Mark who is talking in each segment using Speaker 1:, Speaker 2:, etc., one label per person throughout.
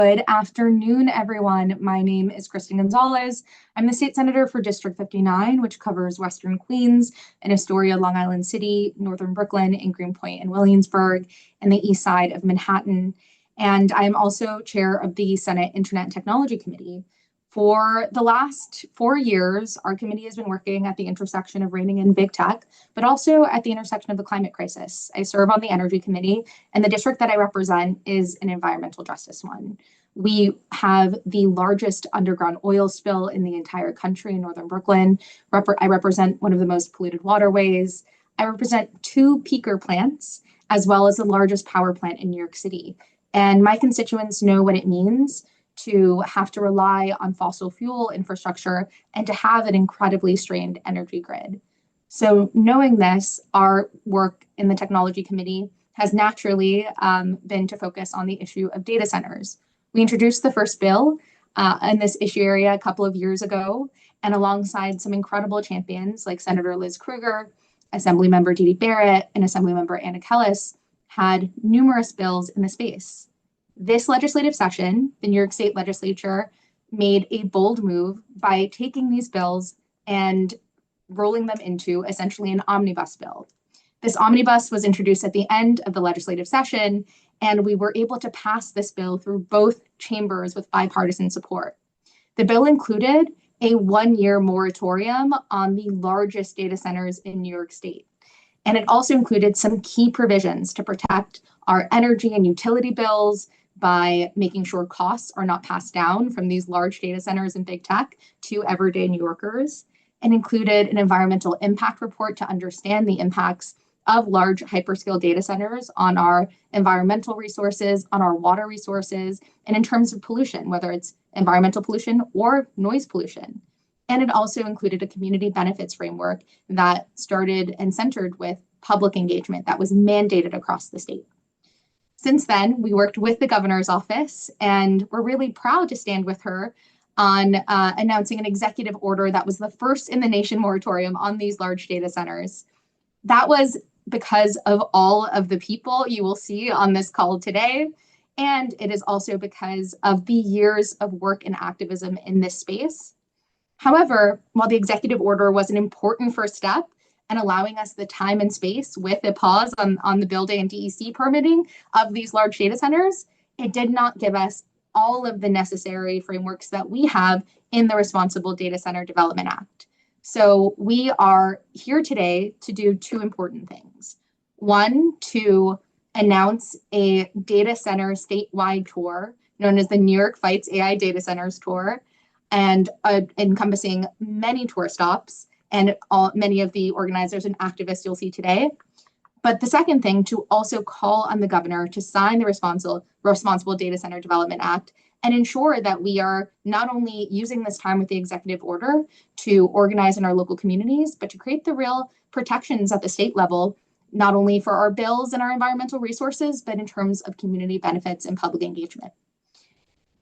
Speaker 1: Good afternoon, everyone. My name is Kristen Gonzalez. I'm the state senator for District 59, which covers Western Queens and Astoria, Long Island City, Northern Brooklyn, and Greenpoint and Williamsburg, and the east side of Manhattan. And I am also chair of the Senate Internet and Technology Committee. For the last 4 years, our committee has been working at the intersection of reining in big tech, but also at the intersection of the climate crisis. I serve on the Energy Committee, and the district that I represent is an environmental justice one. We have the largest underground oil spill in the entire country in Northern Brooklyn. I represent one of the most polluted waterways. I represent 2 peaker plants, as well as the largest power plant in New York City. And my constituents know what it means to have to rely on fossil fuel infrastructure and to have an incredibly strained energy grid. So knowing this, our work in the Technology Committee has naturally been to focus on the issue of data centers. We introduced the first bill in this issue area a couple of years ago, and alongside some incredible champions like Senator Liz Krueger, Assemblymember Dee Dee Barrett, and Assemblymember Anna Kellis, had numerous bills in the space. This legislative session, the New York State Legislature made a bold move by taking these bills and rolling them into essentially an omnibus bill. This omnibus was introduced at the end of the legislative session, and we were able to pass this bill through both chambers with bipartisan support. The bill included a 1-year moratorium on the largest data centers in New York State. And it also included some key provisions to protect our energy and utility bills by making sure costs are not passed down from these large data centers and big tech to everyday New Yorkers, and included an environmental impact report to understand the impacts of large hyperscale data centers on our environmental resources, on our water resources, and in terms of pollution, whether it's environmental pollution or noise pollution. And it also included a community benefits framework that started and centered with public engagement that was mandated across the state. Since then, we worked with the governor's office, and we're really proud to stand with her on announcing an executive order that was the first in the nation moratorium on these large data centers. That was because of all of the people you will see on this call today, and it is also because of the years of work and activism in this space. However, while the executive order was an important first step and allowing us the time and space with a pause on the building and DEC permitting of these large data centers, it did not give us all of the necessary frameworks that we have in the Responsible Data Center Development Act. So we are here today to do 2 important things. One, to announce a data center statewide tour known as the New York Fights AI Data Centers Tour, and encompassing many tour stops and many of the organizers and activists you'll see today. But the second thing, to also call on the governor to sign the Responsible Data Center Development Act and ensure that we are not only using this time with the executive order to organize in our local communities, but to create the real protections at the state level, not only for our bills and our environmental resources, but in terms of community benefits and public engagement.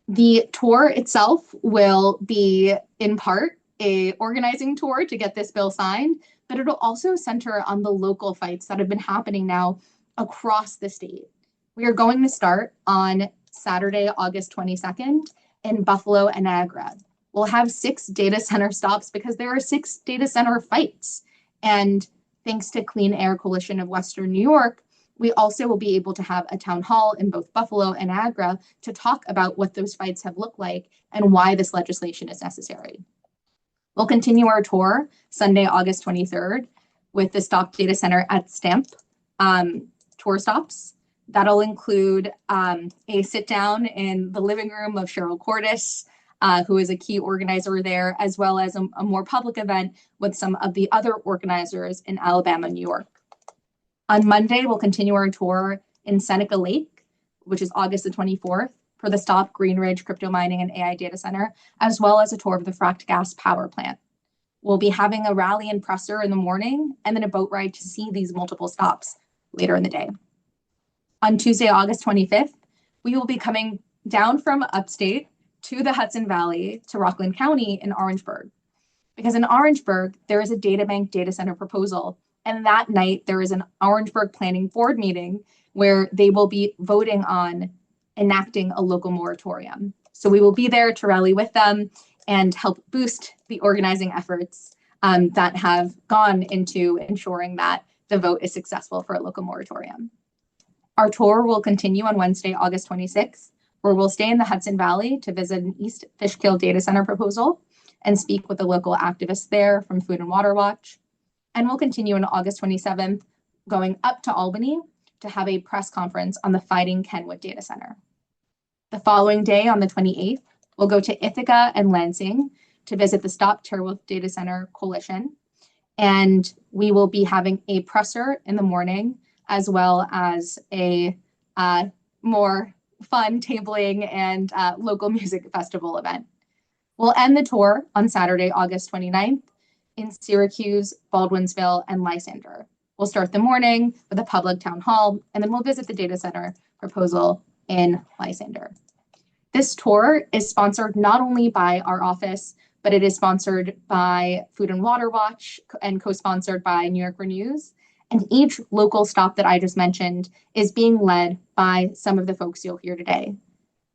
Speaker 1: The tour itself will be, in part, a organizing tour to get this bill signed, but it'll also center on the local fights that have been happening now across the state. We are going to start on Saturday, August 22nd in Buffalo and Niagara. We'll have 6 data center stops because there are 6 data center fights. And thanks to Clean Air Coalition of Western New York, we also will be able to have a town hall in both Buffalo and Niagara to talk about what those fights have looked like and why this legislation is necessary. We'll continue our tour Sunday, August 23rd with the Stop Data Center at Stamp tour stops. That'll include a sit down in the living room of Cheryl Cordes, who is a key organizer there, as well as a more public event with some of the other organizers in Alabama and New York. On Monday, we'll continue our tour in Seneca Lake, which is August the 24th, for the Stop Green Ridge Crypto Mining and AI Data Center, as well as a tour of the fracked gas power plant. We'll be having a rally and presser in the morning, and then a boat ride to see these multiple stops later in the day. On Tuesday, August 25th, we will be coming down from upstate to the Hudson Valley to Rockland County in Orangeburg. Because in Orangeburg, there is a data bank data center proposal. And that night, there is an Orangeburg Planning Board meeting where they will be voting on enacting a local moratorium. So we will be there to rally with them and help boost the organizing efforts that have gone into ensuring that the vote is successful for a local moratorium. Our tour will continue on Wednesday, August 26th, where we'll stay in the Hudson Valley to visit an East Fishkill data center proposal and speak with the local activists there from Food and Water Watch. And we'll continue on August 27th, going up to Albany to have a press conference on the Fighting Kenwood data center. The following day, on the 28th, we'll go to Ithaca and Lansing to visit the Stop Terrible Data Center Coalition. And we will be having a presser in the morning, as well as a more fun tabling and local music festival event. We'll end the tour on Saturday, August 29th in Syracuse, Baldwinsville, and Lysander. We'll start the morning with a public town hall, and then we'll visit the data center proposal in Lysander. This tour is sponsored not only by our office, but it is sponsored by Food and Water Watch and co-sponsored by New York Renews. And each local stop that I just mentioned is being led by some of the folks you'll hear today.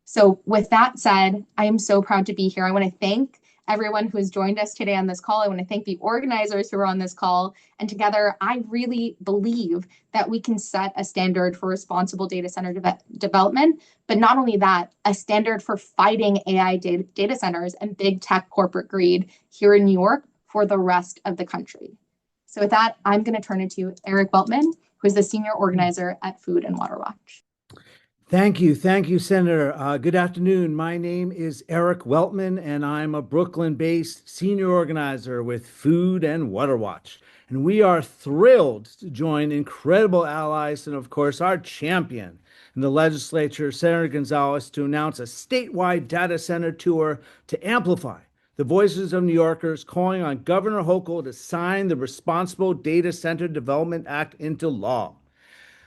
Speaker 1: So with that said, I am so proud to be here. I want to thank everyone who has joined us today on this call. I want to thank the organizers who are on this call. And together, I really believe that we can set a standard for responsible data center development, but not only that, a standard for fighting AI data centers and big tech corporate greed here in New York for the rest of the country. So with that, I'm going to turn it to Eric Weltman, who is the senior organizer at Food and Water Watch.
Speaker 2: Thank you, Senator. Good afternoon. My name is Eric Weltman, and I'm a Brooklyn-based senior organizer with Food and Water Watch. And we are thrilled to join incredible allies and, of course, our champion in the legislature, Senator Gonzalez, to announce a statewide data center tour to amplify the voices of New Yorkers, calling on Governor Hochul to sign the Responsible Data Center Development Act into law.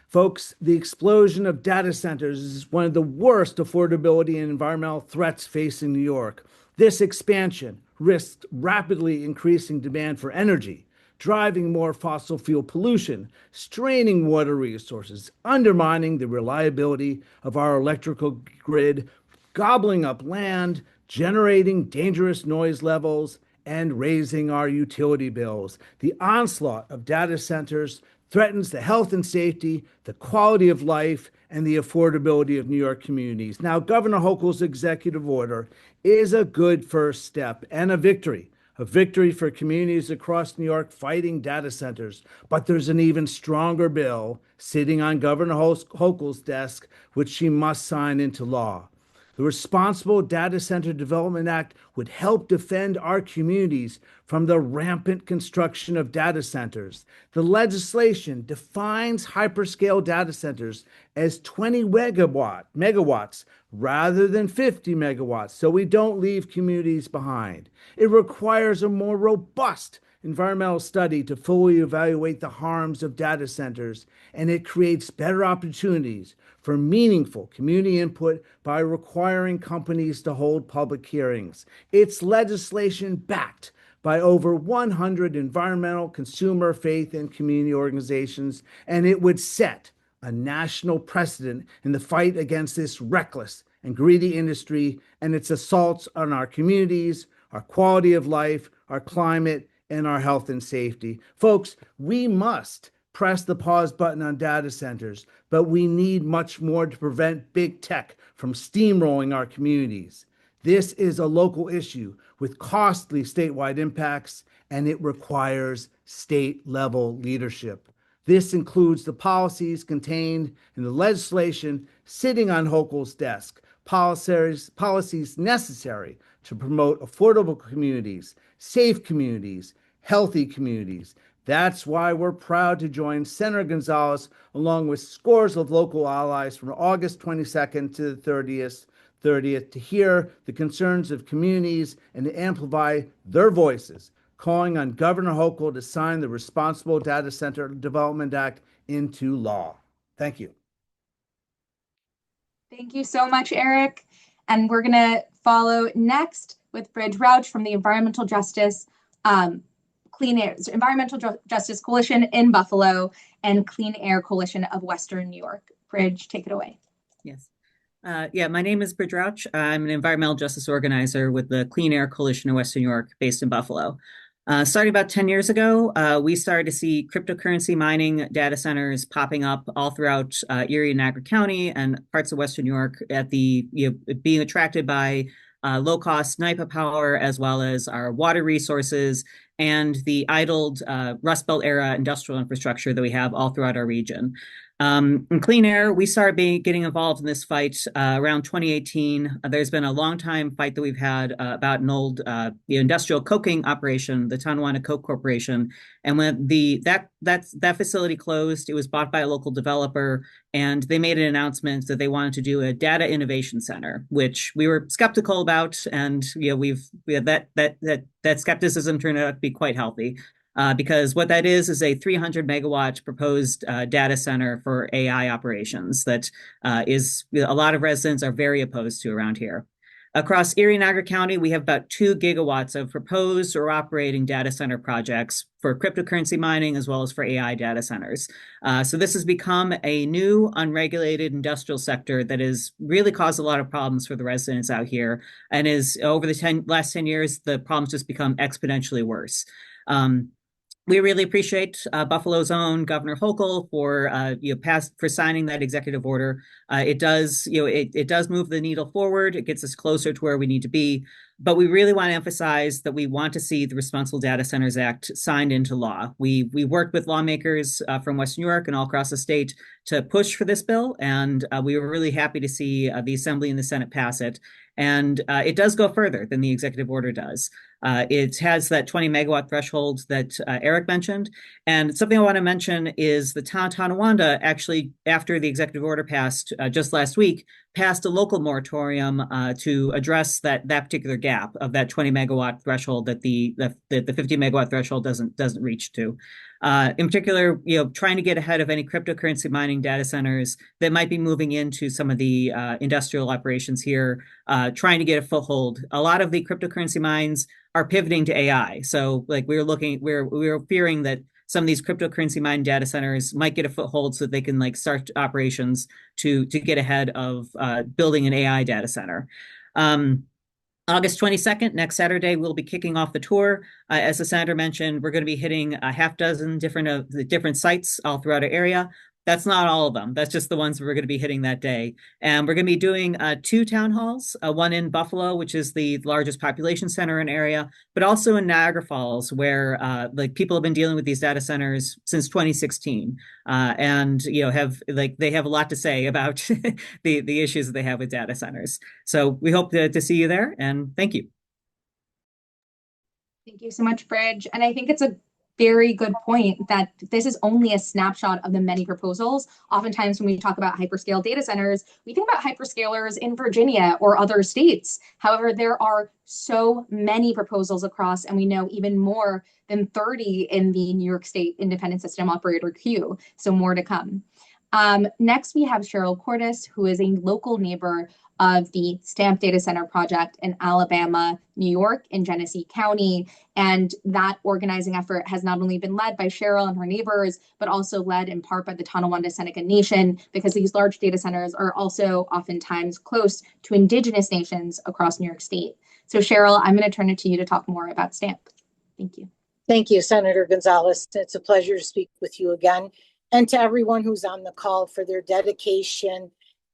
Speaker 2: Folks, the explosion of data centers is one of the worst affordability and environmental threats facing New York. This expansion risks rapidly increasing demand for energy, driving more fossil fuel pollution, straining water resources, undermining the reliability of our electrical grid, gobbling up land, generating dangerous noise levels, and raising our utility bills. The onslaught of data centers threatens the health and safety, the quality of life, and the affordability of New York communities. Now, Governor Hochul's executive order is a good first step and a victory for communities across New York fighting data centers. But there's an even stronger bill sitting on Governor Hochul's desk, which she must sign into law. The Responsible Data Center Development Act would help defend our communities from the rampant construction of data centers. The legislation defines hyperscale data centers as 20 megawatts rather than 50 megawatts, so we don't leave communities behind. It requires a more robust environmental study to fully evaluate the harms of data centers, and it creates better opportunities for meaningful community input by requiring companies to hold public hearings. It's legislation backed by over 100 environmental, consumer, faith, and community organizations, and it would set a national precedent in the fight against this reckless and greedy industry and its assaults on our communities, our quality of life, our climate, and our health and safety. Folks, we must press the pause button on data centers, but we need much more to prevent big tech from steamrolling our communities. This is a local issue with costly statewide impacts, and it requires state-level leadership. This includes the policies contained in the legislation sitting on Hochul's desk, policies necessary to promote affordable communities, safe communities, healthy communities. That's why we're proud to join Senator Gonzalez along with scores of local allies from August 22nd to the 30th to hear the concerns of communities and to amplify their voices, calling on Governor Hochul to sign the Responsible Data Center Development Act into law. Thank you.
Speaker 1: Thank you so much, Eric. And we're going to follow next with Bridge Rauch from the Environmental Justice Coalition in Buffalo and Clean Air Coalition of Western New York. Bridge, take it away.
Speaker 3: Yes. Yeah, my name is Bridge Rauch. I'm an environmental justice organizer with the Clean Air Coalition of Western New York, based in Buffalo. Starting about 10 years ago, we started to see cryptocurrency mining data centers popping up all throughout Erie and Niagara County and parts of Western New York at being attracted by low-cost NIPA power, as well as our water resources and the idled Rust Belt era industrial infrastructure that we have all throughout our region. In clean air, we started getting involved in this fight around 2018. There's been a long time fight that we've had about an old the industrial coking operation, the Tonawanda Coke Corporation. And when that facility closed, it was bought by a local developer, and they made an announcement that they wanted to do a data innovation center, which we were skeptical about, and that skepticism turned out to be quite healthy. Because what that is a 300 megawatt proposed data center for AI operations that is a lot of residents are very opposed to around here. Across Erie and Niagara County, we have about 2 gigawatts of proposed or operating data center projects for cryptocurrency mining as well as for AI data centers. So this has become a new unregulated industrial sector that has really caused a lot of problems for the residents out here, and is over the last 10 years, the problems just become exponentially worse. We really appreciate Buffalo's own Governor Hochul for for signing that executive order. It does move the needle forward. It gets us closer to where we need to be. But we really want to emphasize that we want to see the Responsible Data Centers Act signed into law. We worked with lawmakers from Western New York and all across the state to push for this bill, and we were really happy to see the Assembly and the Senate pass it. And it does go further than the executive order does. It has that 20 megawatt threshold that Eric mentioned. And something I want to mention is the town of Tonawanda, actually, after the executive order passed just last week, passed a local moratorium to address that particular gap of that 20 megawatt threshold that the 50 megawatt threshold doesn't reach to. In particular, trying to get ahead of any cryptocurrency mining data centers that might be moving into some of the industrial operations here, trying to get a foothold. A lot of the cryptocurrency mines are pivoting to AI. So like we're fearing that some of these cryptocurrency mine data centers might get a foothold so that they can start operations to get ahead of building an AI data center. August 22nd, next Saturday, we'll be kicking off the tour. As the senator mentioned, we're going to be hitting a half dozen different sites all throughout our area. That's not all of them. That's just the ones we're going to be hitting that day. And we're going to be doing 2 town halls, one in Buffalo, which is the largest population center in area, but also in Niagara Falls, where people have been dealing with these data centers since 2016, and they have a lot to say about the issues that they have with data centers. So we hope to see you there, and thank you.
Speaker 1: Thank you so much, Bridge. And I think it's a very good point that this is only a snapshot of the many proposals. Oftentimes, when we talk about hyperscale data centers, we think about hyperscalers in Virginia or other states. However, there are so many proposals across, and we know even more than 30 in the New York State Independent System Operator queue. So more to come. Next, we have Cheryl Cordes, who is a local neighbor of the STAMP Data Center project in Alabama, New York, in Genesee County. And that organizing effort has not only been led by Cheryl and her neighbors, but also led in part by the Tonawanda Seneca Nation, because these large data centers are also oftentimes close to indigenous nations across New York State. So Cheryl, I'm going to turn it to you to talk more about STAMP. Thank you.
Speaker 4: Thank you, Senator Gonzalez. It's a pleasure to speak with you again, and to everyone who's on the call for their dedication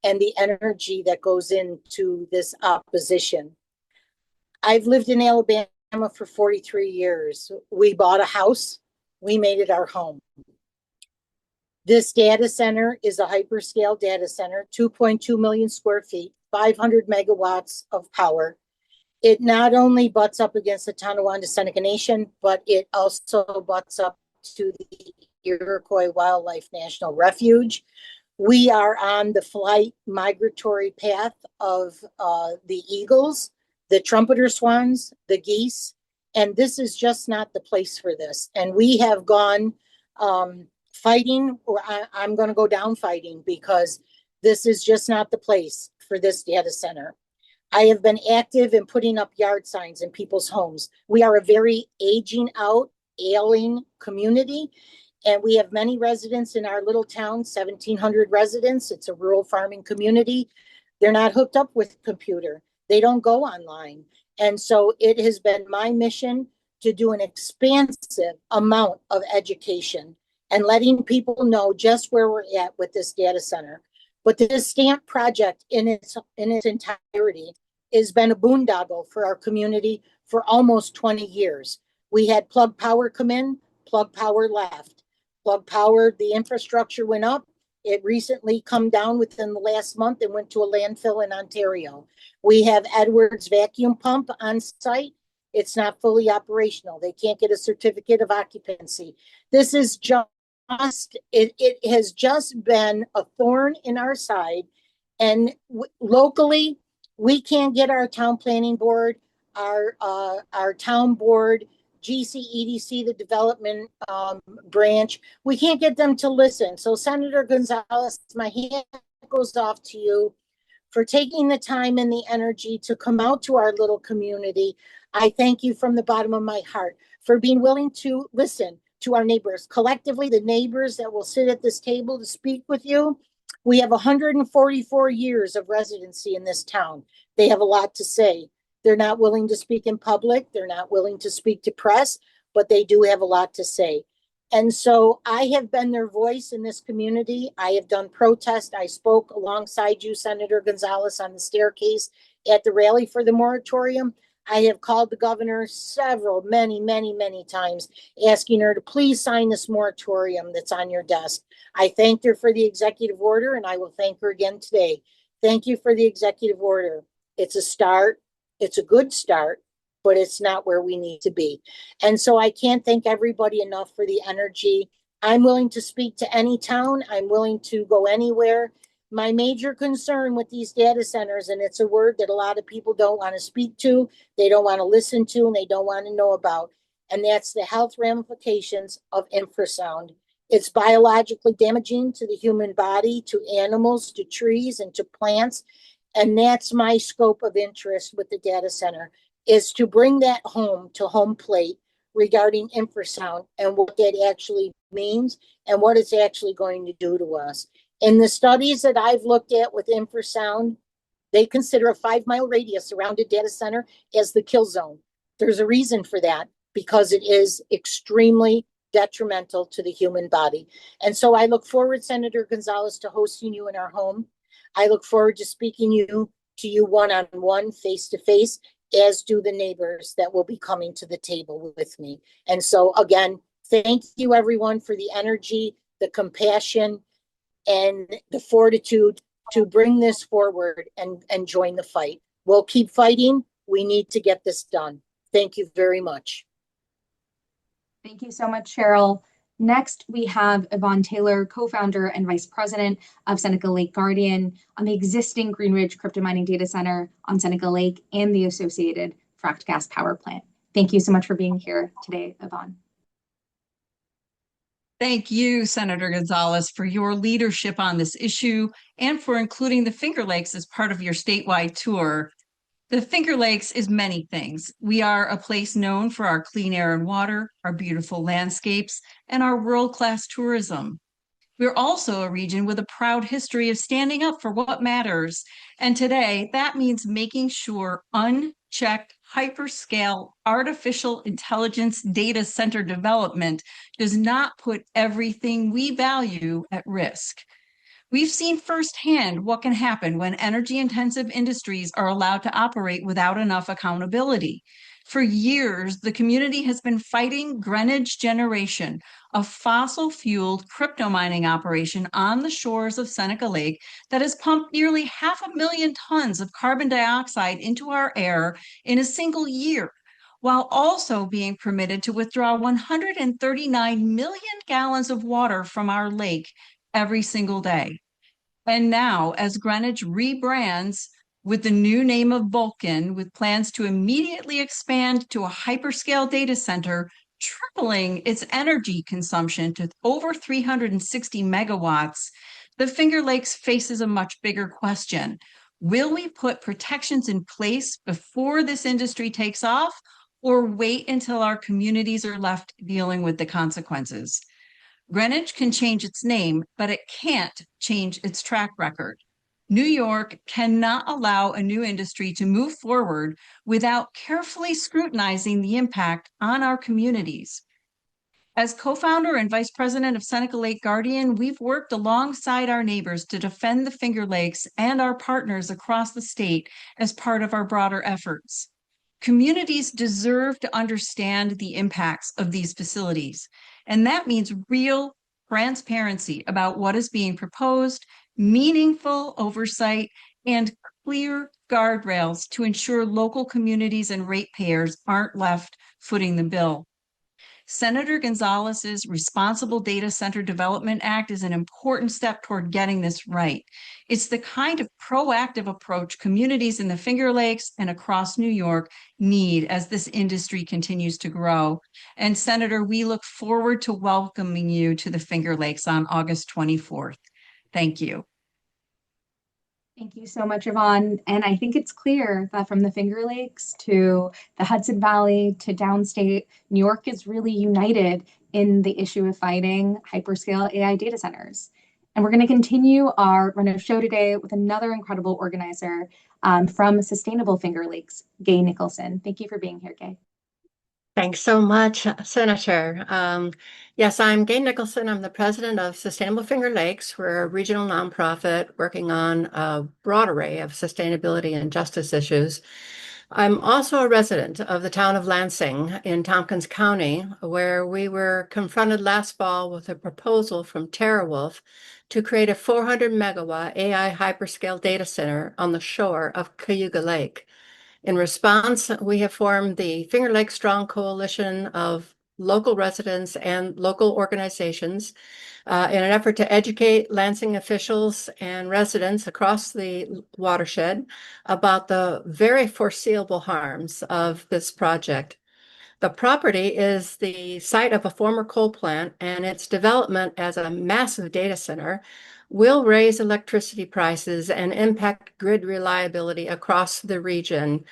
Speaker 4: and the energy that goes into this opposition. I've lived in Alabama for 43 years. We bought a house. We made it our home. This data center is a hyperscale data center, 2.2 million square feet, 500 megawatts of power. It not only butts up against the Tonawanda Seneca Nation, but it also butts up to the Iroquois Wildlife National Refuge. We are on the flight migratory path of the eagles, the trumpeter swans, the geese, and this is just not the place for this. And we have gone fighting, or I'm going to go down fighting, because this is just not the place for this data center. I have been active in putting up yard signs in people's homes. We are a very aging out, ailing community. And we have many residents in our little town, 1,700 residents. It's a rural farming community. They're not hooked up with computer. They don't go online. And so it has been my mission to do an expansive amount of education and letting people know just where we're at with this data center. But this stamp project in its entirety has been a boondoggle for our community for almost 20 years. We had Plug Power come in, Plug Power left. Plug Power, the infrastructure went up. It recently come down within the last month and went to a landfill in Ontario. We have Edwards vacuum pump on site. It's not fully operational. They can't get a certificate of occupancy. This is just, it has just been a thorn in our side. And locally, we can't get our town planning board, our town board, GCEDC, the development branch, we can't get them to listen. So Senator Gonzalez, my hand goes off to you for taking the time and the energy to come out to our little community. I thank you from the bottom of my heart for being willing to listen to our neighbors. Collectively, the neighbors that will sit at this table to speak with you, we have 144 years of residency in this town. They have a lot to say. They're not willing to speak in public. They're not willing to speak to press, but they do have a lot to say. And so I have been their voice in this community. I have done protests. I spoke alongside you, Senator Gonzalez, on the staircase at the rally for the moratorium. I have called the governor many times, asking her to please sign this moratorium that's on your desk. I thanked her for the executive order, and I will thank her again today. Thank you for the executive order. It's a start. It's a good start, but it's not where we need to be. And so I can't thank everybody enough for the energy. I'm willing to speak to any town. I'm willing to go anywhere. My major concern with these data centers, and it's a word that a lot of people don't want to speak to, they don't want to listen to, and they don't want to know about, and that's the health ramifications of infrasound. It's biologically damaging to the human body, to animals, to trees, and to plants. And that's my scope of interest with the data center, is to bring that home to home plate regarding infrasound and what that actually means and what it's actually going to do to us. In the studies that I've looked at with infrasound, they consider a 5-mile radius around a data center as the kill zone. There's a reason for that, because it is extremely detrimental to the human body. And so I look forward, Senator Gonzalez, to hosting you in our home. I look forward to speaking to you one-on-one, face-to-face, as do the neighbors that will be coming to the table with me. And so again, thank you everyone for the energy, the compassion, and the fortitude to bring this forward and join the fight. We'll keep fighting. We need to get this done. Thank you very much.
Speaker 1: Thank you so much, Cheryl. Next, we have Yvonne Taylor, co-founder and vice president of Seneca Lake Guardian, on the existing Green Ridge crypto mining data center on Seneca Lake and the associated fracked gas power plant. Thank you so much for being here today, Yvonne.
Speaker 5: Thank you, Senator Gonzalez, for your leadership on this issue and for including the Finger Lakes as part of your statewide tour. The Finger Lakes is many things. We are a place known for our clean air and water, our beautiful landscapes, and our world-class tourism. We're also a region with a proud history of standing up for what matters. And today, that means making sure unchecked hyperscale artificial intelligence data center development does not put everything we value at risk. We've seen firsthand what can happen when energy-intensive industries are allowed to operate without enough accountability. For years, the community has been fighting Greenwich Generation, a fossil-fueled crypto mining operation on the shores of Seneca Lake that has pumped nearly 500,000 tons of carbon dioxide into our air in a single year, while also being permitted to withdraw 139 million gallons of water from our lake every single day. And now, as Greenwich rebrands with the new name of Vulcan, with plans to immediately expand to a hyperscale data center, tripling its energy consumption to over 360 megawatts, the Finger Lakes faces a much bigger question. Will we put protections in place before this industry takes off, or wait until our communities are left dealing with the consequences? Greenwich can change its name, but it can't change its track record. New York cannot allow a new industry to move forward without carefully scrutinizing the impact on our communities. As co-founder and vice president of Seneca Lake Guardian, we've worked alongside our neighbors to defend the Finger Lakes and our partners across the state as part of our broader efforts. Communities deserve to understand the impacts of these facilities, and that means real transparency about what is being proposed, meaningful oversight, and clear guardrails to ensure local communities and ratepayers aren't left footing the bill. Senator Gonzalez's Responsible Data Center Development Act is an important step toward getting this right. It's the kind of proactive approach communities in the Finger Lakes and across New York need as this industry continues to grow. And Senator, we look forward to welcoming you to the Finger Lakes on August 24th. Thank you.
Speaker 1: Thank you so much, Yvonne. And I think it's clear that from the Finger Lakes to the Hudson Valley to downstate, New York is really united in the issue of fighting hyperscale AI data centers. And we're going to continue our run of show today with another incredible organizer from Sustainable Finger Lakes, Gay Nicholson. Thank you for being here, Gay.
Speaker 6: Thanks so much, Senator. Yes, I'm Gay Nicholson. I'm the president of Sustainable Finger Lakes. We're a regional nonprofit working on a broad array of sustainability and justice issues. I'm also a resident of the town of Lansing in Tompkins County, where we were confronted last fall with a proposal from TeraWulf to create a 400 megawatt AI hyperscale data center on the shore of Cayuga Lake. In response, we have formed the Finger Lakes Strong Coalition of local residents and local organizations in an effort to educate Lansing officials and residents across the watershed about the very foreseeable harms of this project. The property is the site of a former coal plant, and its development as a massive data center will raise electricity prices and impact grid reliability across the region,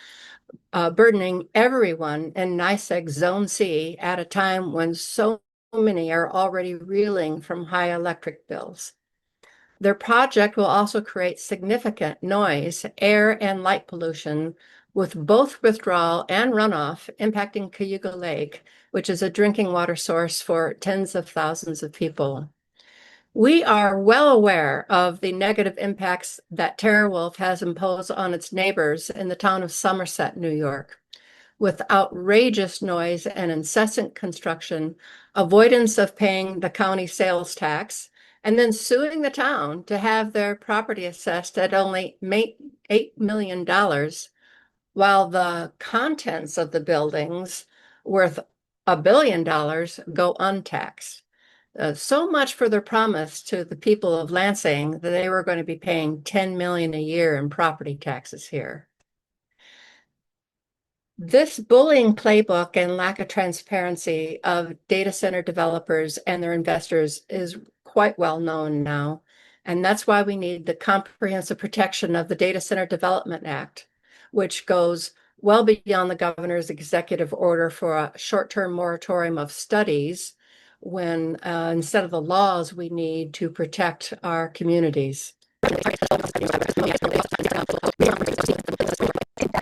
Speaker 6: burdening everyone in NYSEG Zone C at a time when so many are already reeling from high electric bills. Their project will also create significant noise, air, and light pollution, with both withdrawal and runoff impacting Cayuga Lake, which is a drinking water source for tens of thousands of people. We are well aware of the negative impacts that TeraWulf has imposed on its neighbors in the town of Somerset, New York. With outrageous noise and incessant construction, avoidance of paying the county sales tax, and then suing the town to have their property assessed at only $8 million, while the contents of the buildings worth $1 billion go untaxed. So much for their promise to the people of Lansing that they were going to be paying $10 million a year in property taxes here. This bullying playbook and lack of transparency of data center developers and their investors is quite well known now, and that's why we need the comprehensive protection of the Data Center Development Act, which goes well beyond the governor's executive order for a short-term moratorium of studies, when instead of the laws we need to protect our communities.